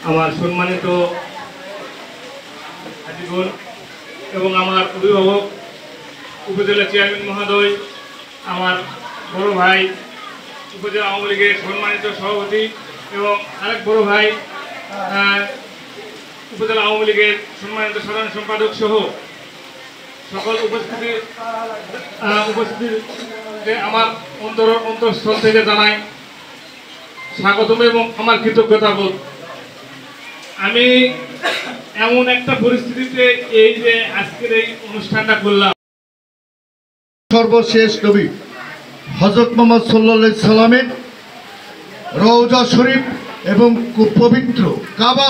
আমার সম্মানিত হাজিগণ এবং আমার অভিভাবক উপজেলা চেয়ারম্যান মহোদয়, আমার বড় ভাই উপজেলা আওয়ামী লীগের সম্মানিত সভাপতি এবং আরেক বড় ভাই উপজেলা আওয়ামী লীগের সম্মানিত সাধারণ সম্পাদক সহ সকল উপস্থিতিতে আমার অন্তঃস্থল থেকে জানাই স্বাগতম এবং আমার কৃতজ্ঞতা বোধ। আমি এমন একটা পরিস্থিতিতে এই যে আজকের এই অনুষ্ঠানটা করলাম, সর্বশেষ নবী হযরত মুহাম্মদ সাল্লাল্লাহু আলাইহি সাল্লামের রওজা শরীফ এবং পবিত্র কাবা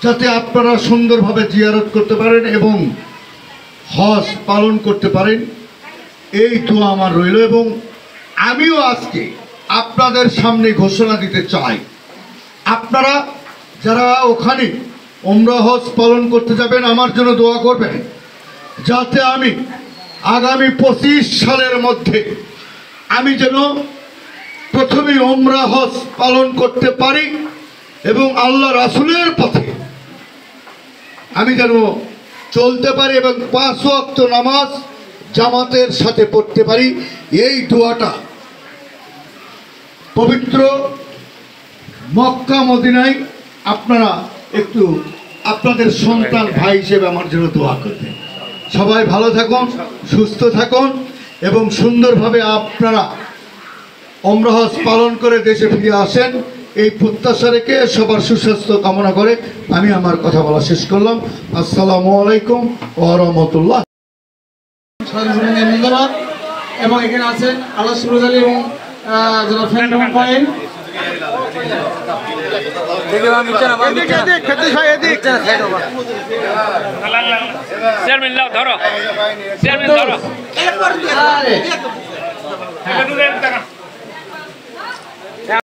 যাতে আপনারা সুন্দরভাবে জিয়ারত করতে পারেন এবং হজ পালন করতে পারেন, এই দোয়া আমার রইল। এবং আমিও আজকে আপনাদের সামনে ঘোষণা দিতে চাই, আপনারা যারা ওখানে উমরা হজ পালন করতে যাবেন আমার জন্য দোয়া করবেন, যাতে আমি আগামী 25 সালের মধ্যে আমি যেন প্রথমে উমরা হজ পালন করতে পারি এবং আল্লাহ রাসূলের পথে আমি যেন চলতে পারি এবং 5 ওয়াক্ত নামাজ জামাতের সাথে পড়তে পারি। এই দোয়াটা পবিত্র মক্কা মদিনায় আপনারা একটু আপনাদের সন্তান ভাই হিসেবে আমার জন্য দোয়া করবেন। সবাই ভালো থাকুন, সুস্থ থাকুন এবং সুন্দরভাবে আপনারা উমরা হজ পালন করে দেশে ফিরে আসেন, এই প্রত্যাশা রেখে সবার সুস্বাস্থ্য কামনা করে আমি আমার কথা বলা শেষ করলাম। আসসালামু আলাইকুম ওয়া রাহমাতুল্লাহ। এবং এখানে আছেন আল্লাহ সুরজ আলী এবং যারা ফ্রেন্ড কয়েন চেয়ারম্যান ধরো